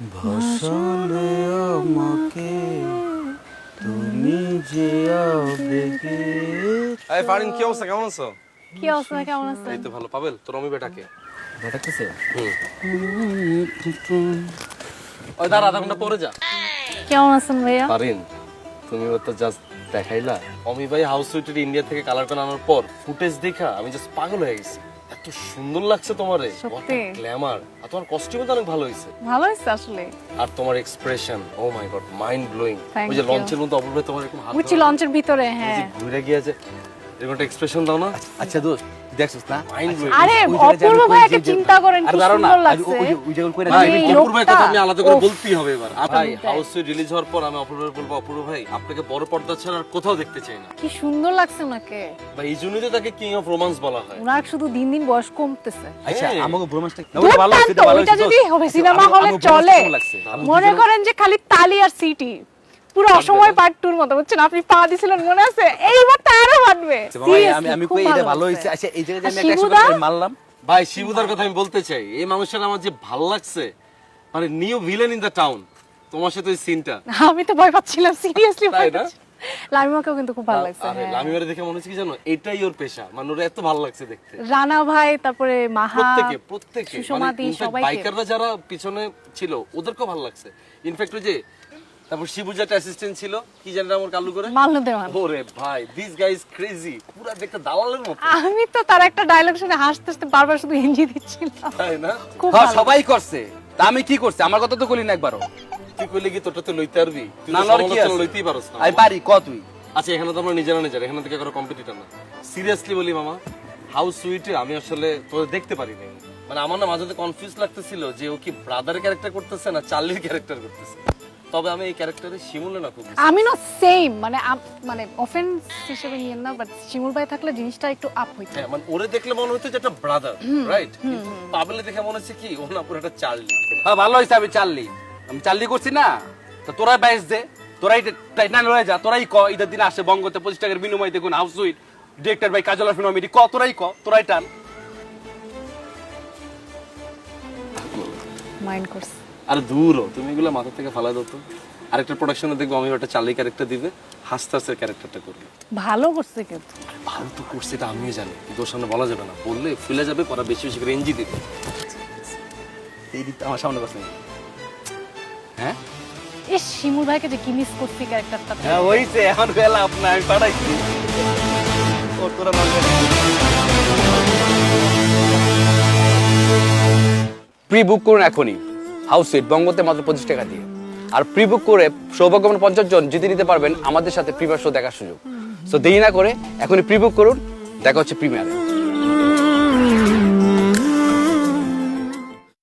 ভাষণে আমাকে তুমি যে আবেগে। এই ফারিন, কি অবস্থা, কেমন আছো? কি অবস্থা, কেমন আছেন? এই তো ভালো। পাবেল, তোর অমি বেটাকে ডাকতেছে। ওই দাঁড়া, আধা ঘন্টা পরে যা। কেমন আছেন ভাইয়া? ফারিন, তুমি তো জাস্ট দেখাইলা। অমি ভাই হাউস সুইটের ইন্ডিয়া থেকে কালার করে আনার পর ফুটেজ দেখা আমি জাস্ট পাগল হয়ে গেছি। এত সুন্দর লাগছে তোমারে, সত্যি? গ্ল্যামার। আর তোমার কস্টিউমও তো অনেক ভালো হয়েছে। ভালো হয়েছে আসলে। আর তোমার এক্সপ্রেশন, ও মাই গড, মাইন্ড ব্লোয়িং। Thank ওই যে you. লঞ্চের মধ্যে অপূর্ব তোমার এরকম হাত বুঝছি লঞ্চের ভিতরে, ধরে হ্যাঁ। ঘুরে গিয়েছে, এরকম একটা এক্সপ্রেশন দাও না। আচ্ছা দোস্ত, দেখছিস না? Mind blowing. আরে ওই জায়গায় যে অপূর্ব আমি ভাইয়াকে কই যে- চিন্তা করেন, আর কি দাঁড়াও না, সুন্দর আজ লাগছে। ওই জায়গায় কইরা ভাই, এই অপূর্ব ভাইয়ের কথা আমি লোকটা, আলাদা করে উফ। বলতেই হবে এবার। ভাই, এটাই। হাউস সুইট রিলিজ হওয়ার পর আমি অপূর্ব ভাই বলবো, অপূর্ব ভাই আপনাকে বড় পর্দা ছাড়া আর কোথাও দেখতে চাই না। কি সুন্দর লাগছে ওনাকে। ভাই, এই জন্যই তো তাকে কিং অফ রোমান্স বলা হয়। ওনার শুধু দিন দিন বয়স কমতেছে। আচ্ছা হ্যাঁ। আমাকে ব্রোমান্সটা দুর্দান্ত, ওইটা যদি হবে সিনেমা হলে চলে। মনে করেন যে খালি তালি আর সিটি, পুরো অসময় পার্ট 2 এর মতো, বুঝছেন? আপনি পা দিছিলেন মনে আছে, এইবার তো আরো বাড়বে। আমি কই এটা ভালো হইছে। আচ্ছা এই জায়গায় যে আমি একটা শিবুদা? একসাথে মারলাম। ভাই, শিবুদার কথা আমি বলতে চাই, এই মানুষের আমার যে ভালো লাগছে, মানে new villain in the town. তোমার সাথে ওই সিনটা, আমি তো ভয় পাচ্ছিলাম, সিরিয়াসলি তাই ভয় না? পাচ্ছি। লামিমাকেও কিন্তু খুব ভালো লাগছে। আরে হ্যাঁ। লামিমারে দেখে মনে হচ্ছে কি জানো, এটাই ওর পেশা। মানে ওর এত ভালো লাগছে দেখতে। রানা ভাই, তারপরে মাহা, প্রত্যেকে সুষমাদি, সবাইকে। বাইকাররা যারা পিছনে ছিল ওদেরকেও ভালো লাগছে। ইনফ্যাক্ট ওই যে তারপর শিবু যেটা অ্যাসিস্ট্যান্ট ছিল, কি জানি আমার কালু করে। মাল্লদের মান। ওরে ভাই, দিস গাই ইজ ক্রেজি, পুরো দেখতে দালালের মতো, আমি তো তার একটা ডায়লগ শুনে হাসতে হাসতে বারবার শুধু এনজি দিচ্ছিলাম। তাই না? খুব হ্যাঁ ভালো। সবাই করছে, তা আমি কি করছি? আমার কথা তো কইলি না একবারও। তুই কইলে কি তোরটা তো লইতে পারবি? তুই না তো লর কি সমালোচনা আছে? লইতেই পারছ না। আমি পারি ক তুই। আচ্ছা, এখানে তো আমরা নিজেরা এখানে থেকে কারো কম্পিটিটর না। সিরিয়াসলি বলি মামা, হাউস সুইটে আমি আসলে তোদের দেখতে পারি নাই। মানে আমার না মাঝে কনফিউজ লাগতেছিল যে ও কি ব্রাদারের ক্যারেক্টার করতেছে না চার্লির ক্যারেক্টার করতেছে। তবে আমি এই ক্যারেক্টারে শিমুলে না খুব আমি না সেম, মানে অফেন্স হিসেবে নিয়েন না, বাট শিমুল ভাই থাকলে জিনিসটা একটু আপ হইতো। হ্যাঁ, মানে ওরে দেখলে মনে হতো যে একটা ব্রাদার, রাইট? পাবেলে দেখে মনে হচ্ছে কি ও না পুরো একটা চার্লি। হ্যাঁ ভালো হইছে, আমি চার্লি করছি না। তো তোরাই বাইস দে, তোরাই টাইটান লয়ে যা, তোরাই ক ঈদের দিন আসে বঙ্গতে 25 টাকার বিনিময়ে দেখুন হাউস সুইট, ডিরেক্টর বাই কাজল ফিনোমিডি, ক তোরাই ক, তোরাই টান। Mind course. আরে দূর হ, তুমি এগুলো মাথা থেকে ফালা দাও তো। আরেকটা প্রোডাকশনে দেখবো আমি একটা চার্লি ক্যারেক্টার দিবে, হাসতে হাসতে ক্যারেক্টারটা করবে। ভালো করছে কিন্তু। ভালো তো করছে, এটা আমিও জানি, কিন্তু ওর সামনে বলা যাবে না, বললে ফেলে যাবে, পরে বেশি বেশি করে এনজি দিবে। এই দিকটা আমার সামনে বসে। হ্যাঁ এই শিমুল ভাইকে যে কি মিস করছি ক্যারেক্টারটা। হ্যাঁ হইছে, এখন গেল আপনার আমি পাঠাইছি। ও তোরা প্রি বুক করুন এখনই হাউস সুইট বঙ্গতে মাত্র 25 টাকা দিয়ে। আর প্রি বুক করে সৌভাগ্যবান 50 জন জিতে নিতে পারবেন আমাদের সাথে প্রিমিয়ার শো দেখার সুযোগ। সো দেরি না করে এখনই প্রি বুক করুন, দেখা হচ্ছে প্রিমিয়ারে।